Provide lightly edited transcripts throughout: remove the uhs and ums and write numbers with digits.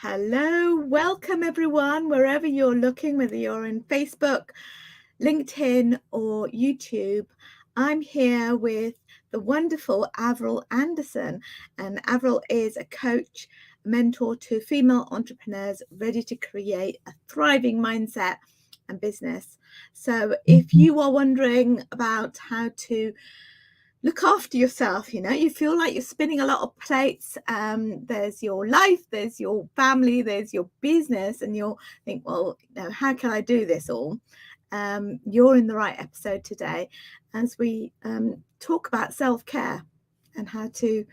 Hello, welcome everyone, wherever you're looking, whether you're in Facebook, LinkedIn, or YouTube. I'm here with the wonderful Avril Anderson, and Avril is a coach, mentor to female entrepreneurs ready to create a thriving mindset and business. So if you are wondering about how to look after yourself, you feel like you're spinning a lot of plates. There's your life, there's your family, there's your business, and you'll think, well, how can I do this all? You're in the right episode today as we talk about self-care and how to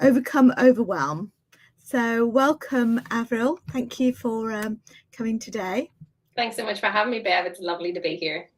overcome overwhelm. So welcome, Avril. Thank you for coming today. Thanks so much for having me, Bev. It's lovely to be here.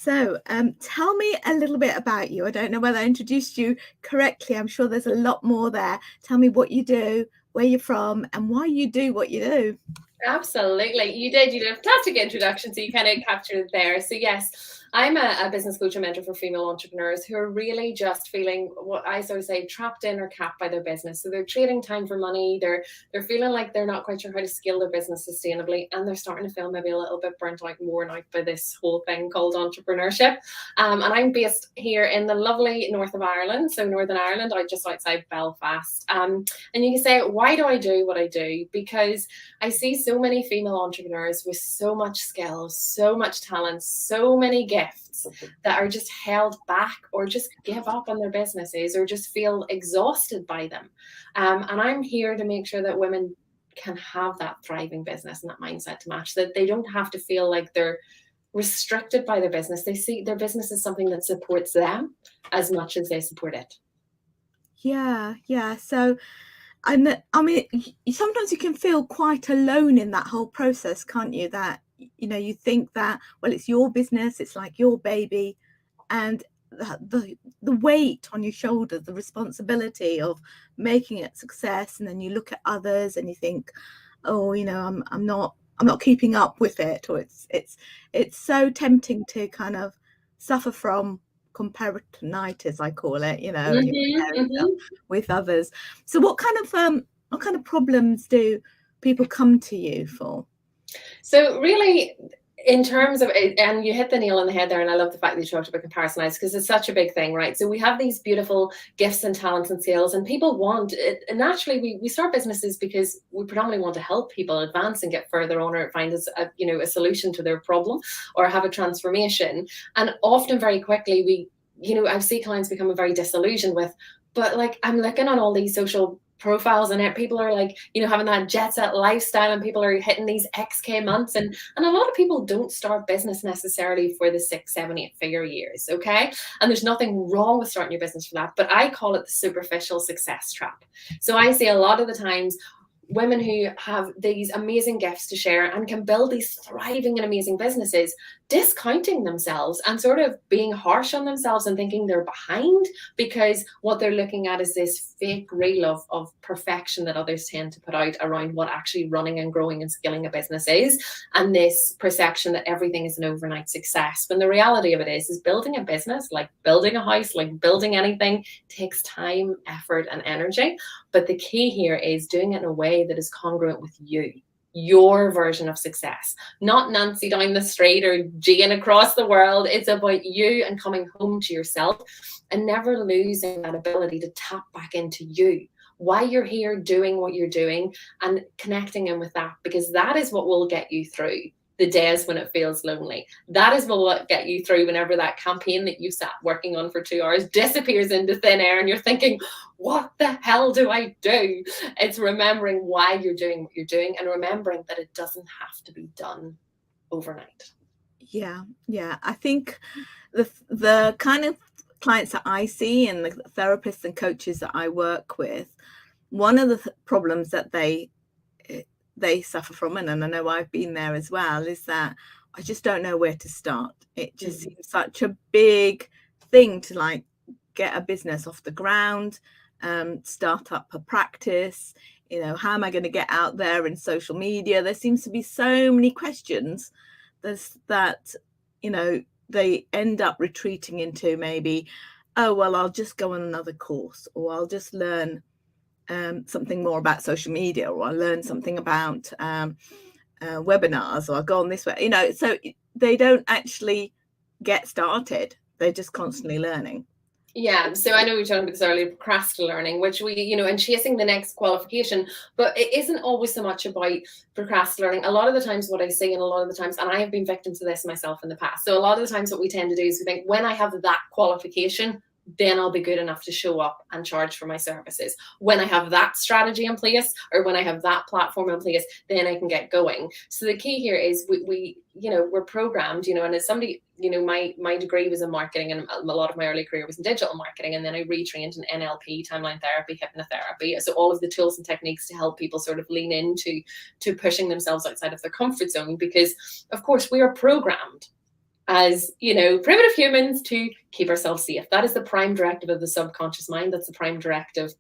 So tell me a little bit about you. I don't know whether I introduced you correctly. I'm sure there's a lot more there. Tell me what you do, where you're from, and why you do what you do. Absolutely. You did a fantastic introduction, so you kind of captured it there. So yes, I'm a business coach and mentor for female entrepreneurs who are really just feeling what I sort of say trapped in or capped by their business. So they're trading time for money. They're feeling like they're not quite sure how to scale their business sustainably, and they're starting to feel maybe a little bit burnt out, worn out by this whole thing called entrepreneurship. And I'm based here in the lovely north of Ireland, so Northern Ireland, just outside Belfast. And you can say, why do I do what I do? Because I see so many female entrepreneurs with so much skill, so much talent, so many gifts that are just held back or just give up on their businesses or just feel exhausted by them. And I'm here to make sure that women can have that thriving business and that mindset to match, that they don't have to feel like they're restricted by their business. They see their business as something that supports them as much as they support it. Yeah. So I mean, sometimes you can feel quite alone in that whole process, can't you? That, you think that, well, it's your business, it's like your baby, and the weight on your shoulder, the responsibility of making it success, and then you look at others and you think, oh, I'm not keeping up with it, or it's so tempting to kind of suffer from comparisonitis, I call it, with others. So what kind of problems do people come to you for? So really, in terms of, and you hit the nail on the head there, and I love the fact that you talked about comparisonitis because it's such a big thing, right? So we have these beautiful gifts and talents and skills, and people want it. And naturally, we start businesses because we predominantly want to help people advance and get further on, or find a solution to their problem, or have a transformation. And often, very quickly, I see clients becoming very disillusioned with, but like, I'm looking on all these social profiles and people are like, having that jet set lifestyle, and people are hitting these XK months, and a lot of people don't start business necessarily for the 6, 7, 8 figure years. Okay. And there's nothing wrong with starting your business for that, but I call it the superficial success trap. So I see a lot of the times women who have these amazing gifts to share and can build these thriving and amazing businesses, discounting themselves and sort of being harsh on themselves and thinking they're behind, because what they're looking at is this fake reel of perfection that others tend to put out around what actually running and growing and scaling a business is, and this perception that everything is an overnight success, when the reality of it is building a business, like building a house, like building anything, takes time, effort, and energy. But the key here is doing it in a way that is congruent with you, your version of success, not Nancy down the street or Jane across the world. It's about you and coming home to yourself and never losing that ability to tap back into you, why you're here doing what you're doing, and connecting in with that, because that is what will get you through the days when it feels lonely. That is what will get you through whenever that campaign that you sat working on for 2 hours disappears into thin air and you're thinking, what the hell do I do? It's remembering why you're doing what you're doing, and remembering that it doesn't have to be done overnight. Yeah. I think the kind of clients that I see and the therapists and coaches that I work with, one of the problems that they suffer from, and I know I've been there as well, is that I just don't know where to start. It just seems such a big thing to like get a business off the ground, start up a practice. How am I going to get out there in social media? There seems to be so many questions that they end up retreating into maybe, oh well, I'll just go on another course, or I'll just learn something more about social media, or I learn something about webinars, or I go on this way, you know, so they don't actually get started. They're just constantly learning. Yeah, so I know we were talking about this earlier, procrastinating learning, which we, you know, and chasing the next qualification, but it isn't always so much about procrastinating learning. A lot of the times what I see, and a lot of the times, and I have been victim to this myself in the past, so a lot of the times what we tend to do is we think, when I have that qualification, then I'll be good enough to show up and charge for my services. When I have that strategy in place, or when I have that platform in place, then I can get going. So the key here is we you know, we're programmed, you know, and as somebody, you know, my degree was in marketing, and a lot of my early career was in digital marketing. And then I retrained in NLP, timeline therapy, hypnotherapy. So all of the tools and techniques to help people sort of lean into pushing themselves outside of their comfort zone, because of course we are programmed as, you know, primitive humans to keep ourselves safe. That is the prime directive of the subconscious mind. That's the prime directive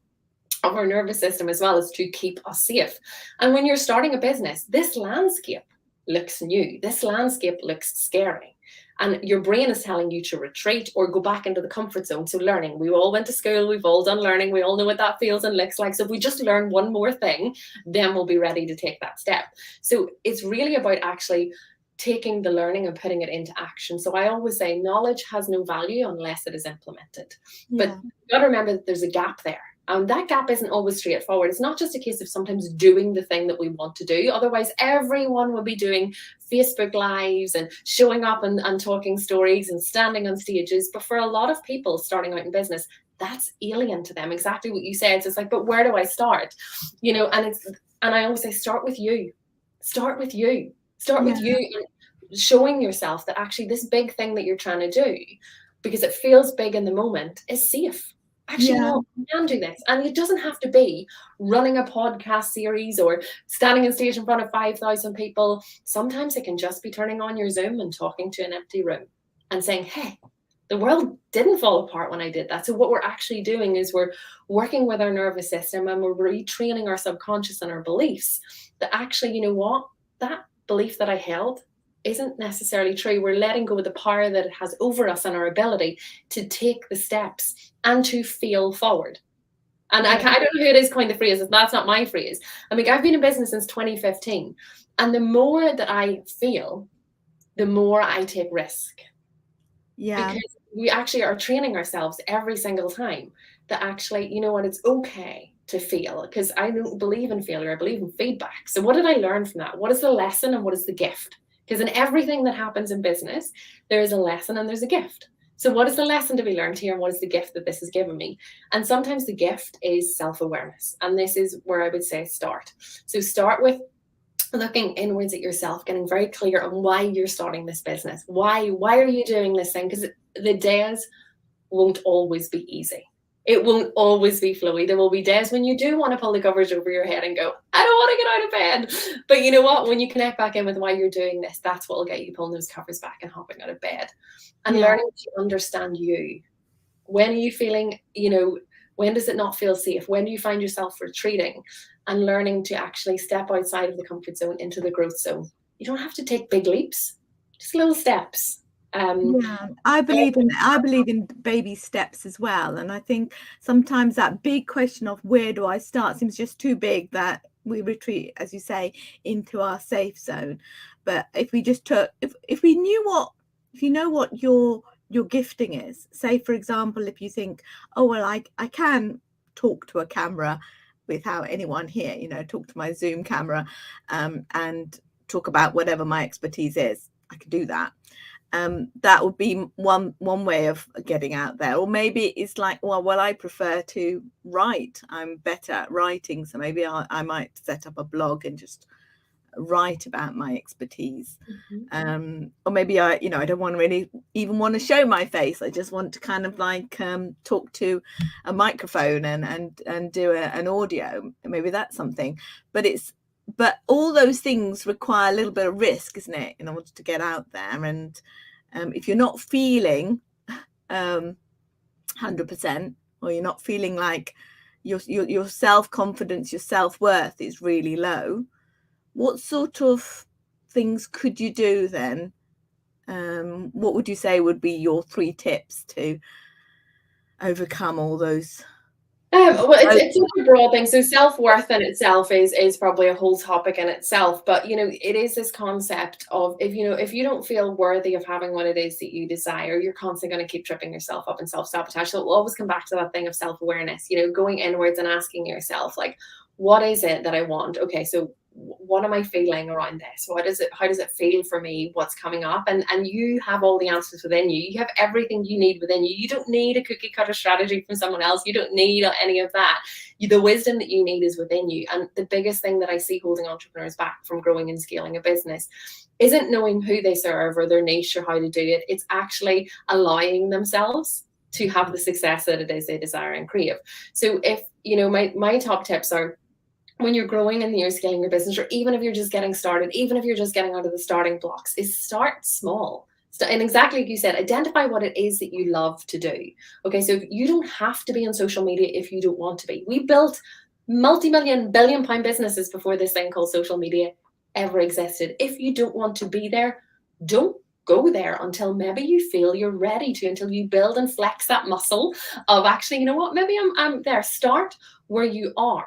of our nervous system as well, is to keep us safe. And when you're starting a business, this landscape looks new. This landscape looks scary. And your brain is telling you to retreat or go back into the comfort zone. So learning, we all went to school, we've all done learning, we all know what that feels and looks like. So if we just learn one more thing, then we'll be ready to take that step. So it's really about actually taking the learning and putting it into action. So I always say knowledge has no value unless it is implemented. Yeah. But you've got to remember that there's a gap there. That gap isn't always straightforward. It's not just a case of sometimes doing the thing that we want to do. Otherwise, everyone will be doing Facebook Lives and showing up and talking stories and standing on stages. But for a lot of people starting out in business, that's alien to them. Exactly what you said. So it's like, but where do I start? You know, and I always say, start with you. Start with you. Start with you, and showing yourself that actually this big thing that you're trying to do, because it feels big in the moment, is safe. Actually, no, you can do this. And it doesn't have to be running a podcast series or standing on stage in front of 5,000 people. Sometimes it can just be turning on your Zoom and talking to an empty room and saying, hey, the world didn't fall apart when I did that. So what we're actually doing is we're working with our nervous system, and we're retraining our subconscious and our beliefs that actually, you know what, that belief that I held isn't necessarily true. We're letting go of the power that it has over us and our ability to take the steps and to feel forward. And I don't know who it is coined the phrase. That's not my phrase. I mean, I've been in business since 2015. And the more that I feel, the more I take risk. Yeah. Because we actually are training ourselves every single time that actually, you know what, it's okay to fail, because I don't believe in failure. I believe in feedback. So what did I learn from that? What is the lesson and what is the gift? Because in everything that happens in business, there is a lesson and there's a gift. So what is the lesson to be learned here, and what is the gift that this has given me? And sometimes the gift is self-awareness. And this is where I would say start. So start with looking inwards at yourself, getting very clear on why you're starting this business. Why are you doing this thing? Because the days won't always be easy. It won't always be flowy. There will be days when you do want to pull the covers over your head and go, I don't want to get out of bed. But you know what? When you connect back in with why you're doing this, that's what will get you pulling those covers back and hopping out of bed. And learning to understand you. When are you feeling, you know, when does it not feel safe? When do you find yourself retreating? And learning to actually step outside of the comfort zone into the growth zone. You don't have to take big leaps, just little steps. I believe in baby steps as well. And I think sometimes that big question of where do I start seems just too big, that we retreat, as you say, into our safe zone. But if we just took, if we knew if you know what your gifting is, say, for example, if you think, oh, well, I can talk to a camera without anyone here, you know, talk to my Zoom camera and talk about whatever my expertise is, I can do that. That would be one way of getting out there. Or maybe it's like, well, I prefer to write. I'm better at writing, so maybe I might set up a blog and just write about my expertise. Or maybe I don't want to really even want to show my face. I just want to kind of like talk to a microphone and do an audio. Maybe that's something. But all those things require a little bit of risk, isn't it, in order to get out there? And if you're not feeling 100%, or you're not feeling like your self-confidence, your self-worth is really low, what sort of things could you do then? What would you say would be your 3 tips to overcome all those Well, it's such a broad thing. So self-worth in itself is probably a whole topic in itself. But it is this concept of if you don't feel worthy of having what it is that you desire, you're constantly going to keep tripping yourself up and self-sabotage. So it will always come back to that thing of self-awareness, going inwards and asking yourself, like, what is it that I want? Okay, so what am I feeling around this? How does it feel for me? What's coming up? And you have all the answers within you. You have everything you need within you. You don't need a cookie cutter strategy from someone else. You don't need any of that. The wisdom that you need is within you. And the biggest thing that I see holding entrepreneurs back from growing and scaling a business isn't knowing who they serve or their niche or how to do it. It's actually allowing themselves to have the success that it is they desire and crave. So if, my top tips are, when you're growing and you're scaling your business, or even if you're just getting started, even if you're just getting out of the starting blocks, is start small. And exactly like you said, identify what it is that you love to do. Okay, so you don't have to be on social media if you don't want to be. We built multi-million, billion-pound businesses before this thing called social media ever existed. If you don't want to be there, don't go there until maybe you feel you're ready to, until you build and flex that muscle of actually, maybe I'm there. Start where you are.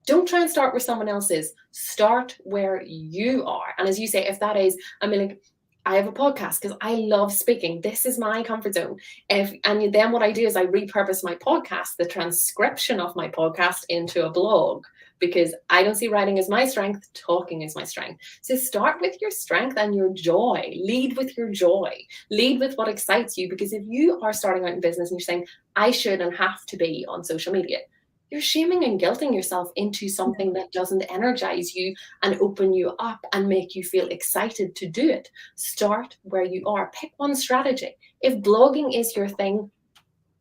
Don't try and start where someone else is. Start where you are. And as you say, if that is, I have a podcast because I love speaking. This is my comfort zone. And then what I do is I repurpose my podcast, the transcription of my podcast, into a blog, because I don't see writing as my strength, talking is my strength. So start with your strength and your joy. Lead with your joy. Lead with what excites you, because if you are starting out in business and you're saying, I should and have to be on social media, you're shaming and guilting yourself into something that doesn't energize you and open you up and make you feel excited to do it. Start where you are. Pick one strategy. If blogging is your thing,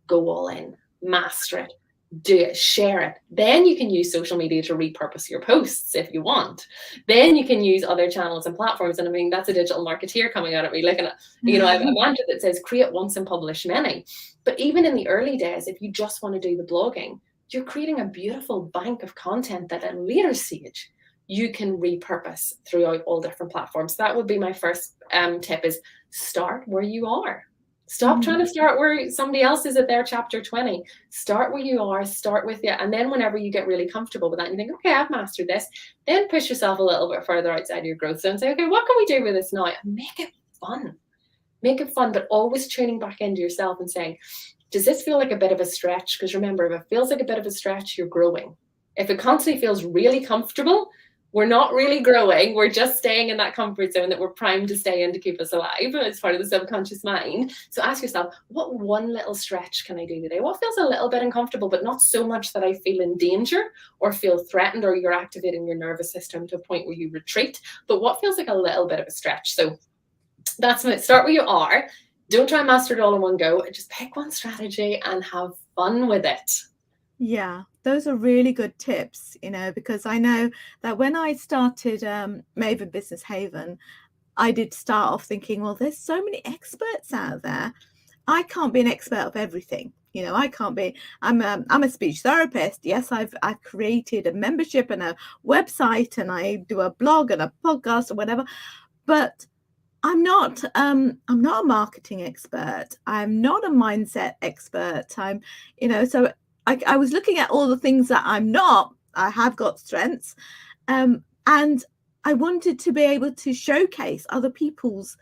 go all in, master it, do it, share it. Then you can use social media to repurpose your posts if you want. Then you can use other channels and platforms. And that's a digital marketeer coming out at me looking at, I have a mantra that says create once and publish many. But even in the early days, if you just want to do the blogging, you're creating a beautiful bank of content that at a later stage you can repurpose throughout all different platforms. That would be my first tip, is start where you are. Stop trying to start where somebody else is at their chapter 20. Start where you are, start with you. And then whenever you get really comfortable with that and you think, okay, I've mastered this, then push yourself a little bit further outside your growth zone and say, okay, what can we do with this now? And make it fun. Make it fun, but always tuning back into yourself and saying, does this feel like a bit of a stretch? Because remember, if it feels like a bit of a stretch, you're growing. If it constantly feels really comfortable, we're not really growing. We're just staying in that comfort zone that we're primed to stay in to keep us alive. It's part of the subconscious mind. So ask yourself, what one little stretch can I do today? What feels a little bit uncomfortable, but not so much that I feel in danger or feel threatened, or you're activating your nervous system to a point where you retreat, but what feels like a little bit of a stretch? So that's it. Start where you are. Don't try and master it all in one go. Just pick one strategy and have fun with it. Yeah, those are really good tips, because I know that when I started Maven Business Haven, I did start off thinking, well, there's so many experts out there. I can't be an expert of everything. I can't be. I'm a speech therapist. Yes, I've created a membership and a website, and I do a blog and a podcast or whatever, but I'm not a marketing expert. I'm not a mindset expert. So I was looking at all the things that I'm not. I have got strengths, and I wanted to be able to showcase other people's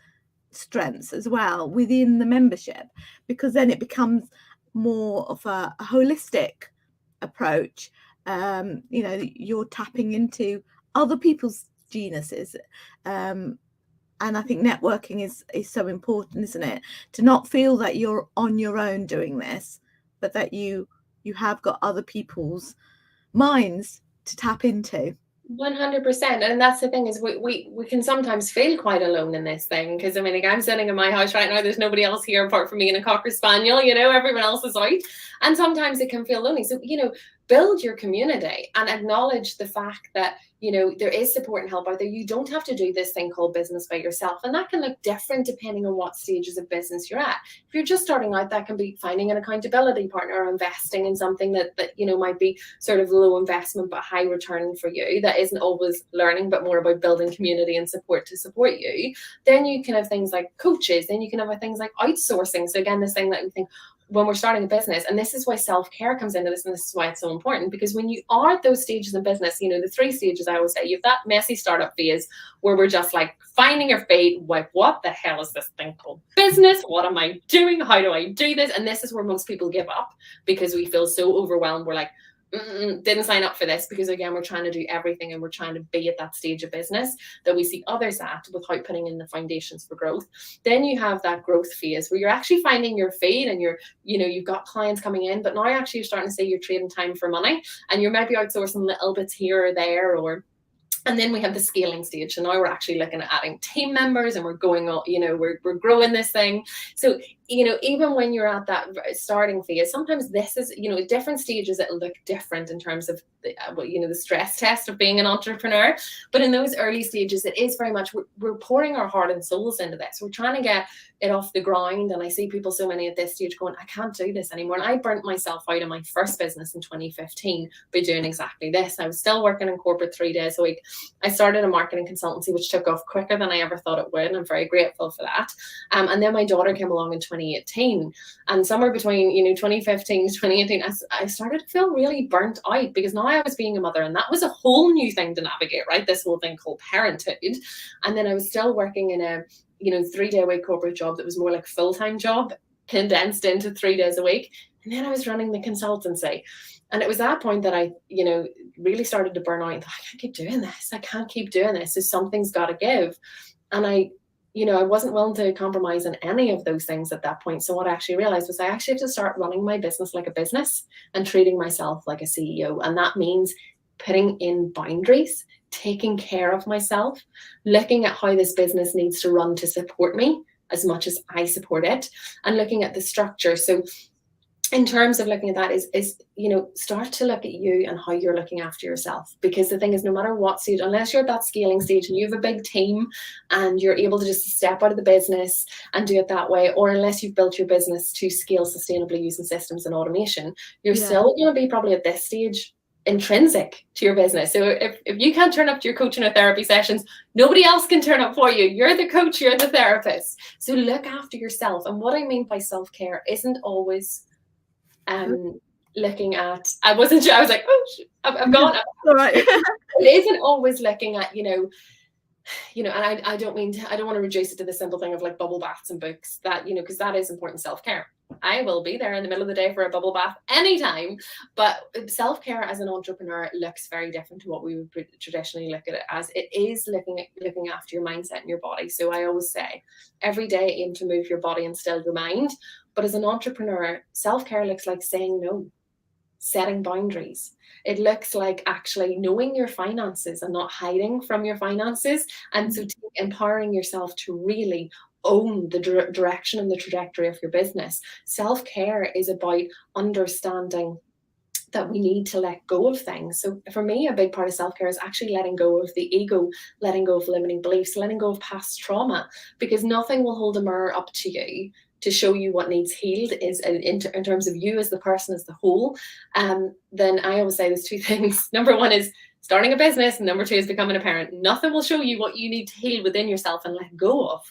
strengths as well within the membership, because then it becomes more of a holistic approach. You're tapping into other people's geniuses. And I think networking is so important, isn't it? To not feel that you're on your own doing this, but that you have got other people's minds to tap into. 100%. And that's the thing, is we can sometimes feel quite alone in this thing, because I'm sitting in my house right now, there's nobody else here apart from me and a cocker spaniel, everyone else is out, and sometimes it can feel lonely. So build your community and acknowledge the fact that there is support and help out there. You don't have to do this thing called business by yourself, and that can look different depending on what stages of business you're at. If you're just starting out, that can be finding an accountability partner or investing in something that might be sort of low investment but high return for you, that isn't always learning but more about building community and support to support you. Then you can have things like coaches. Then you can have things like outsourcing. So again, this thing that you think, when we're starting a business, and this is why self-care comes into this, and this is why it's so important, because when you are at those stages in business, you know, the 3 stages I always say, you have that messy startup phase where we're just like finding your feet, like, what the hell is this thing called business? What am I doing? How do I do this? And this is where most people give up, because we feel so overwhelmed. We're like, didn't sign up for this, because again, we're trying to do everything, and we're trying to be at that stage of business that we see others at without putting in the foundations for growth. Then you have that growth phase where you're actually finding your feet, and you've got clients coming in, but now actually you're starting to say you're trading time for money, and you're maybe outsourcing little bits here or there, and then we have the scaling stage. And now we're actually looking at adding team members, and we're going on, we're growing this thing. So, even when you're at that starting phase, sometimes this is, different stages, it'll look different in terms of the stress test of being an entrepreneur. But in those early stages, it is very much, we're pouring our heart and souls into this. We're trying to get it off the ground. And I see people, so many at this stage, going, I can't do this anymore. And I burnt myself out in my first business in 2015 by doing exactly this. I was still working in corporate 3 days a week. I started a marketing consultancy, which took off quicker than I ever thought it would. And I'm very grateful for that. And then my daughter came along in 2018. And somewhere between, 2015 to 2018, I started to feel really burnt out, because now I was being a mother, and that was a whole new thing to navigate, right? This whole thing called parenthood. And then I was still working in a, 3-day-a-week corporate job that was more like full-time job, condensed into 3 days a week. And then I was running the consultancy. And it was that point that I, really started to burn out and thought, I can't keep doing this. I can't keep doing this. So something's got to give. And I wasn't willing to compromise on any of those things at that point. So what I actually realized was I actually have to start running my business like a business and treating myself like a CEO. And that means putting in boundaries, taking care of myself, looking at how this business needs to run to support me as much as I support it, and looking at the structure. So in terms of looking at that is start to look at you and how you're looking after yourself. Because the thing is, no matter what stage, unless you're at that scaling stage and you have a big team and you're able to just step out of the business and do it that way, or unless you've built your business to scale sustainably using systems and automation, you're still going to be probably at this stage intrinsic to your business. So if you can't turn up to your coaching or therapy sessions, nobody else can turn up for you. You're the coach, you're the therapist. So look after yourself. And what I mean by self-care isn't always looking at, I wasn't sure, I was like, oh, I've gone. All right. It isn't always looking at, and I don't want to reduce it to the simple thing of like bubble baths and books, that, because that is important self-care. I will be there in the middle of the day for a bubble bath anytime. But self-care as an entrepreneur looks very different to what we would traditionally look at it as. It is looking after your mindset and your body. So I always say, every day aim to move your body and still your mind. But as an entrepreneur, self-care looks like saying no, setting boundaries. It looks like actually knowing your finances and not hiding from your finances. And so empowering yourself to really own the direction and the trajectory of your business. Self-care is about understanding that we need to let go of things. So for me, a big part of self-care is actually letting go of the ego, letting go of limiting beliefs, letting go of past trauma, because nothing will hold a mirror up to you to show you what needs healed is in terms of you as the person as the whole. Then I always say there's 2 things. Number 1 is starting a business, and number 2 is becoming a parent. Nothing will show you what you need to heal within yourself and let go of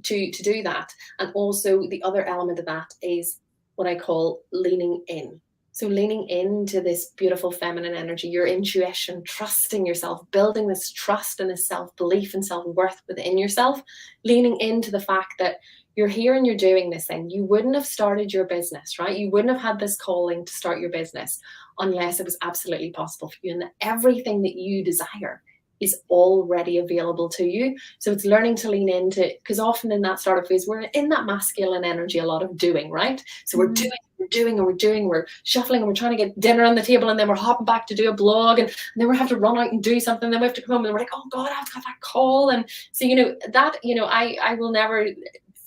to do that. And also the other element of that is what I call leaning in. So leaning into this beautiful feminine energy, your intuition, trusting yourself, building this trust and this self-belief and self-worth within yourself, leaning into the fact that you're here and you're doing this thing. You wouldn't have started your business, right? You wouldn't have had this calling to start your business unless it was absolutely possible for you, and that everything that you desire is already available to you. So it's learning to lean into, because often in that startup phase, we're in that masculine energy, a lot of doing, right? So we're we're shuffling, and we're trying to get dinner on the table, and then we're hopping back to do a blog, and then we have to run out and do something, then we have to come home, and we're like, oh God, I've got that call. And so, I will never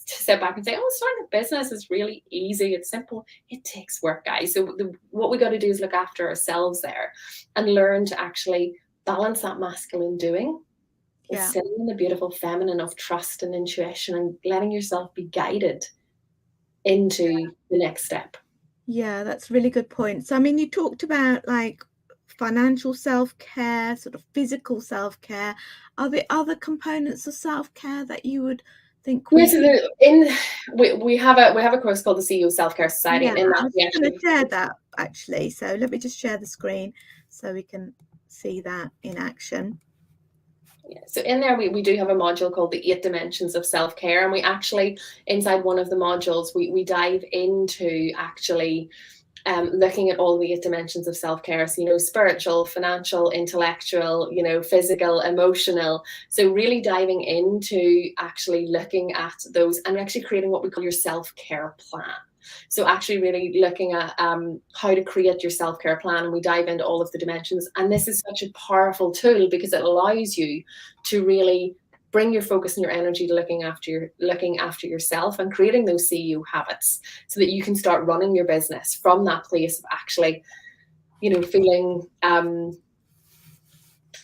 sit back and say, oh, starting a business is really easy, it's simple. It takes work, guys. So what we got to do is look after ourselves there and learn to actually balance that masculine doing with sitting in the beautiful feminine of trust and intuition and letting yourself be guided into the next step. Yeah, that's a really good point. So, I mean, you talked about like financial self-care, sort of physical self-care. Are there other components of self-care that you would think we have a course called the CEO Self-Care Society. Yeah, In I that was going to share that actually. So let me just share the screen so we can see that in action. Yeah, so in there we do have a module called the 8 Dimensions of Self-Care, and we actually, inside one of the modules, we dive into actually looking at all the 8 dimensions of self-care. So, spiritual, financial, intellectual, physical, emotional. So really diving into actually looking at those and actually creating what we call your self-care plan. So actually really looking at how to create your self-care plan, and we dive into all of the dimensions. And this is such a powerful tool because it allows you to really bring your focus and your energy to looking after yourself and creating those CEO habits so that you can start running your business from that place of actually,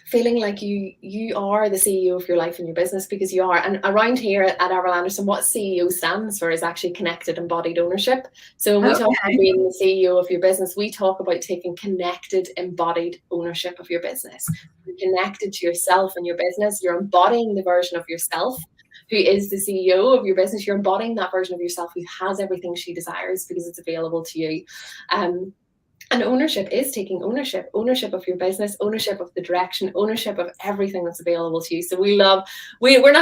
feeling like you are the CEO of your life and your business, because you are. And around here at Avril Anderson, what CEO stands for is actually connected embodied ownership. So when we talk about being the CEO of your business, we talk about taking connected embodied ownership of your business. You're connected to yourself and your business. You're embodying the version of yourself who is the CEO of your business. You're embodying that version of yourself who has everything she desires because it's available to you. And ownership is taking ownership of your business, ownership of the direction, ownership of everything that's available to you. So we're not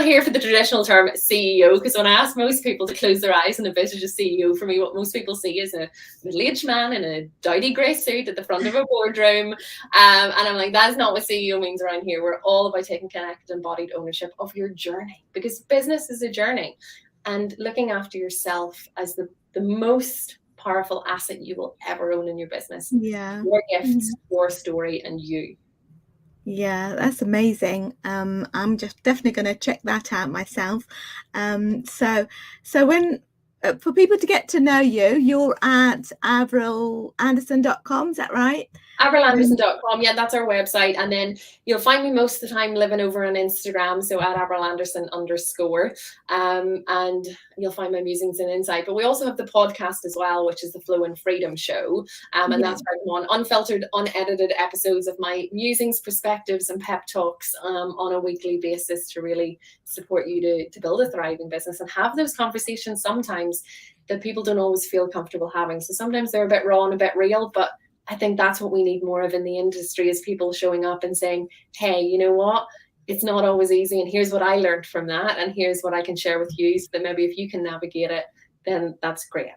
here for the traditional term CEO, because when I ask most people to close their eyes and envisage a CEO, for me, what most people see is a middle-aged man in a dowdy grey suit at the front of a boardroom. And I'm like, that's not what CEO means around here. We're all about taking connected, embodied ownership of your journey, because business is a journey, and looking after yourself as the most powerful asset you will ever own in your business. Yeah. Your gifts, your story, and you. Yeah, that's amazing. I'm just definitely going to check that out myself. So when for people to get to know you, you're at avrilanderson.com, is that right? Avrilanderson.com, yeah, that's our website. And then you'll find me most of the time living over on Instagram, so at @avrilanderson_. And you'll find my musings and insight. But we also have the podcast as well, which is the Flow and Freedom Show. And that's where I'm on unfiltered, unedited episodes of my musings, perspectives, and pep talks on a weekly basis to really support you to build a thriving business and have those conversations sometimes that people don't always feel comfortable having. So sometimes they're a bit raw and a bit real, but I think that's what we need more of in the industry, is people showing up and saying, hey, you know what? It's not always easy, and here's what I learned from that, and here's what I can share with you, so that maybe if you can navigate it, then that's great.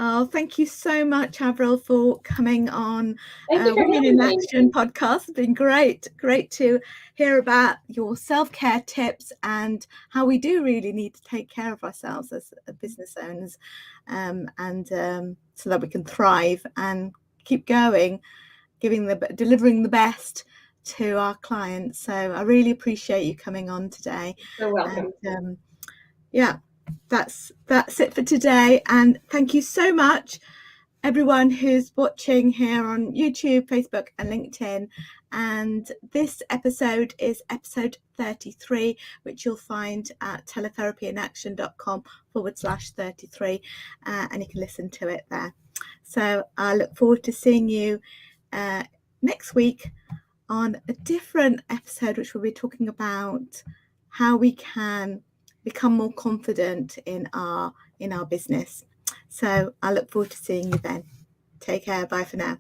Oh, thank you so much, Avril, for coming on Women in Action podcast. It's been great to hear about your self-care tips and how we do really need to take care of ourselves as business owners, so that we can thrive and keep going, delivering the best to our clients. So I really appreciate you coming on today. You're welcome. And, that's it for today, and thank you so much everyone who's watching here on YouTube, Facebook and LinkedIn. And this episode is episode 33, which you'll find at teletherapyinaction.com/33, and you can listen to it there. So I look forward to seeing you next week on a different episode, which we'll be talking about how we can become more confident in our business. So I look forward to seeing you then. Take care. Bye for now.